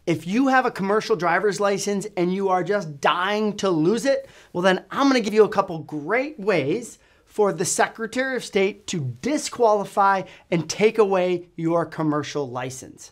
If you have a commercial driver's license and you are just dying to lose it, well then I'm gonna give you a couple great ways for the Secretary of State to disqualify and take away your commercial license.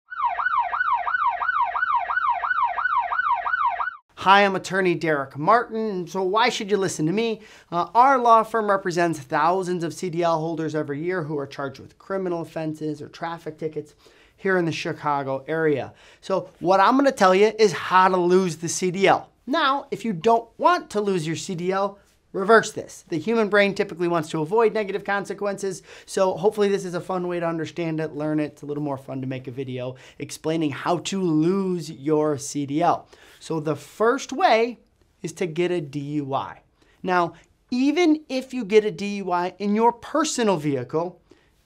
Hi, I'm attorney Derek Martin. So why should you listen to me? Our law firm represents thousands of CDL holders every year who are charged with criminal offenses or traffic tickets here in the Chicago area. So what I'm gonna tell you is how to lose the CDL. Now, if you don't want to lose your CDL, reverse this. The human brain typically wants to avoid negative consequences, so hopefully this is a fun way to understand it, learn it. It's a little more fun to make a video explaining how to lose your CDL. So the first way is to get a DUI. Now, even if you get a DUI in your personal vehicle,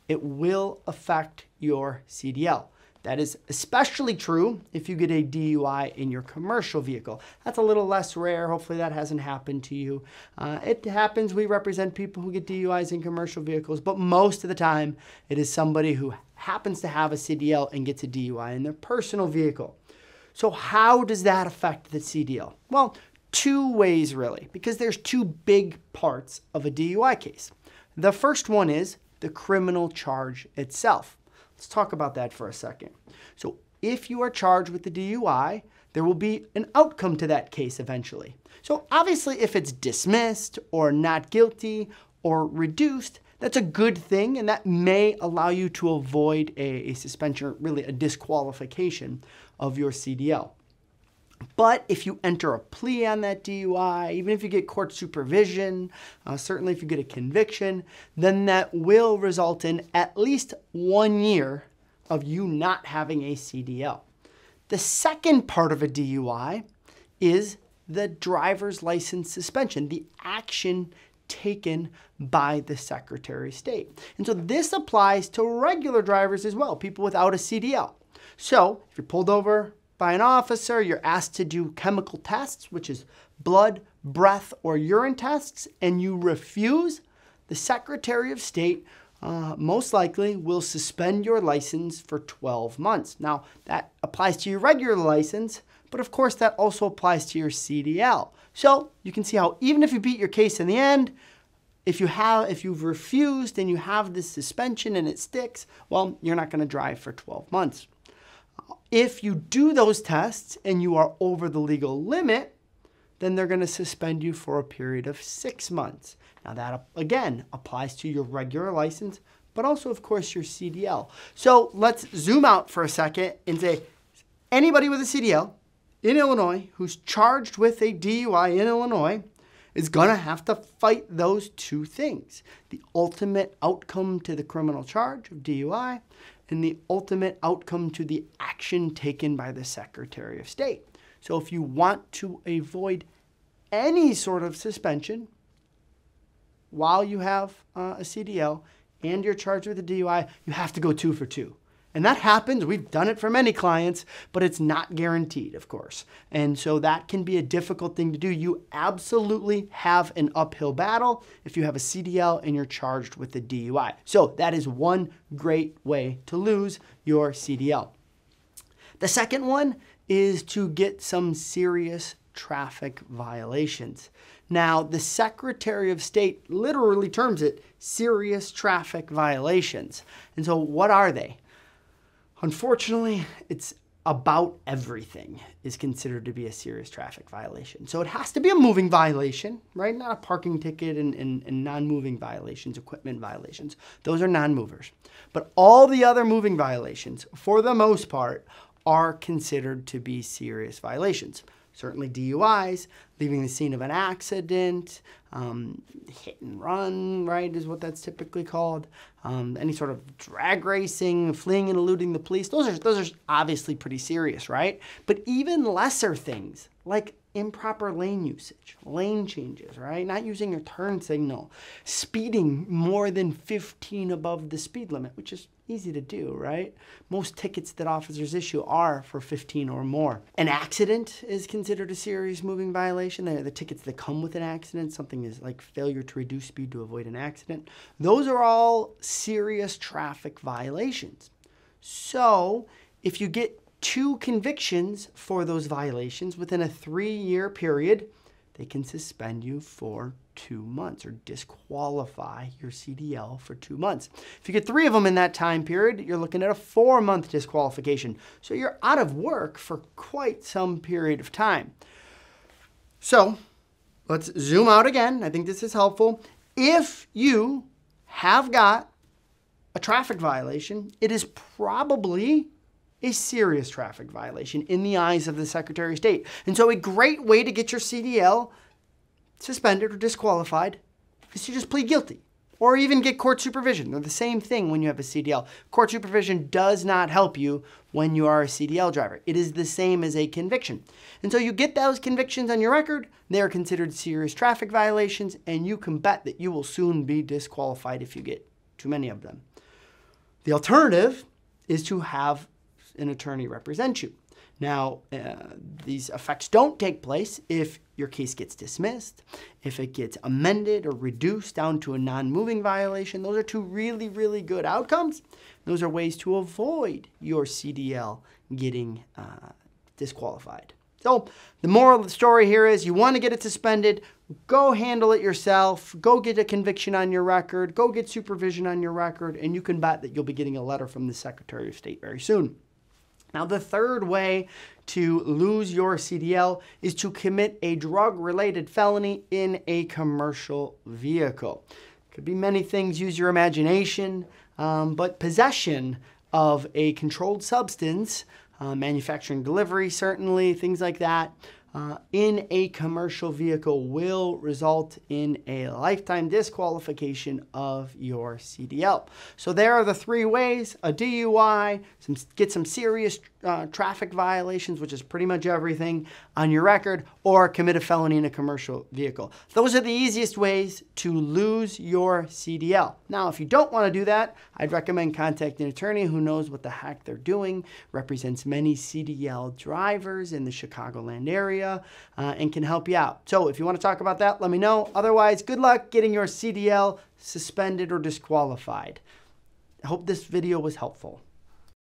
it will affect your CDL. That is especially true if you get a DUI in your commercial vehicle. That's a little less rare. Hopefully that hasn't happened to you. It happens. We represent people who get DUIs in commercial vehicles, but most of the time it is somebody who happens to have a CDL and gets a DUI in their personal vehicle. So how does that affect the CDL? Well, two ways really, because there's two big parts of a DUI case. The first one is the criminal charge itself. Let's talk about that for a second. So if you are charged with the DUI, there will be an outcome to that case eventually. So obviously if it's dismissed or not guilty or reduced, that's a good thing, and that may allow you to avoid a suspension, or really a disqualification of your CDL. But if you enter a plea on that DUI, even if you get court supervision, certainly if you get a conviction, then that will result in at least 1 year of you not having a CDL. The second part of a DUI is the driver's license suspension, the action taken by the Secretary of State. And so this applies to regular drivers as well, people without a CDL. So if you're pulled over by an officer, you're asked to do chemical tests, which is blood, breath, or urine tests, and you refuse, the Secretary of State most likely will suspend your license for 12 months. Now, that applies to your regular license, but of course that also applies to your CDL. So you can see how even if you beat your case in the end, if you've refused and you have this suspension and it sticks, well, you're not going to drive for 12 months. If you do those tests and you are over the legal limit, then they're going to suspend you for a period of 6 months. Now that, again, applies to your regular license, but also, of course, your CDL. So let's zoom out for a second and say anybody with a CDL in Illinois who's charged with a DUI in Illinois is going to have to fight those two things: the ultimate outcome to the criminal charge of DUI and the ultimate outcome to the action taken by the Secretary of State. So if you want to avoid any sort of suspension while you have a CDL and you're charged with a DUI, you have to go 2 for 2. And that happens. We've done it for many clients, but it's not guaranteed, of course. And so that can be a difficult thing to do. You absolutely have an uphill battle if you have a CDL and you're charged with a DUI. So that is one great way to lose your CDL. The second one is to get some serious traffic violations. Now, the Secretary of State literally terms it serious traffic violations. And so what are they? Unfortunately, it's about everything is considered to be a serious traffic violation. So it has to be a moving violation, right? Not a parking ticket and non-moving violations, equipment violations. Those are non-movers. But all the other moving violations, for the most part, are considered to be serious violations. Certainly DUIs, leaving the scene of an accident, hit and run, right, is what that's typically called. Any sort of drag racing, fleeing and eluding the police, those are obviously pretty serious, right? But even lesser things like improper lane usage, lane changes, right? Not using your turn signal, speeding more than 15 above the speed limit, which is easy to do, right? Most tickets that officers issue are for 15 or more. An accident is considered a serious moving violation. They're the tickets that come with an accident. Something is like failure to reduce speed to avoid an accident. Those are all serious traffic violations. So if you get 2 convictions for those violations within a 3-year period, they can suspend you for 2 months or disqualify your CDL for 2 months. If you get 3 of them in that time period, you're looking at a 4-month disqualification. So you're out of work for quite some period of time. So let's zoom out again. I think this is helpful. If you have got a traffic violation, it is probably a serious traffic violation in the eyes of the Secretary of State. And so a great way to get your CDL suspended or disqualified is to just plead guilty or even get court supervision. They're the same thing when you have a CDL. Court supervision does not help you when you are a CDL driver. It is the same as a conviction. And so you get those convictions on your record, they are considered serious traffic violations, and you can bet that you will soon be disqualified if you get too many of them. The alternative is to have an attorney represent you. Now, these effects don't take place if your case gets dismissed, if it gets amended or reduced down to a non-moving violation. Those are 2 really, really good outcomes. Those are ways to avoid your CDL getting disqualified. So the moral of the story here is you want to get it suspended, go handle it yourself, go get a conviction on your record, go get supervision on your record, and you can bet that you'll be getting a letter from the Secretary of State very soon. Now, the third way to lose your CDL is to commit a drug-related felony in a commercial vehicle. Could be many things, use your imagination, but possession of a controlled substance, manufacturing, delivery, certainly, things like that, in a commercial vehicle will result in a lifetime disqualification of your CDL. So there are the 3 ways: a DUI, get some serious traffic violations, which is pretty much everything on your record, or commit a felony in a commercial vehicle. Those are the easiest ways to lose your CDL. Now, if you don't want to do that, I'd recommend contacting an attorney who knows what the heck they're doing, represents many CDL drivers in the Chicagoland area, and can help you out. So if you want to talk about that, let me know. Otherwise, good luck getting your CDL suspended or disqualified. I hope this video was helpful.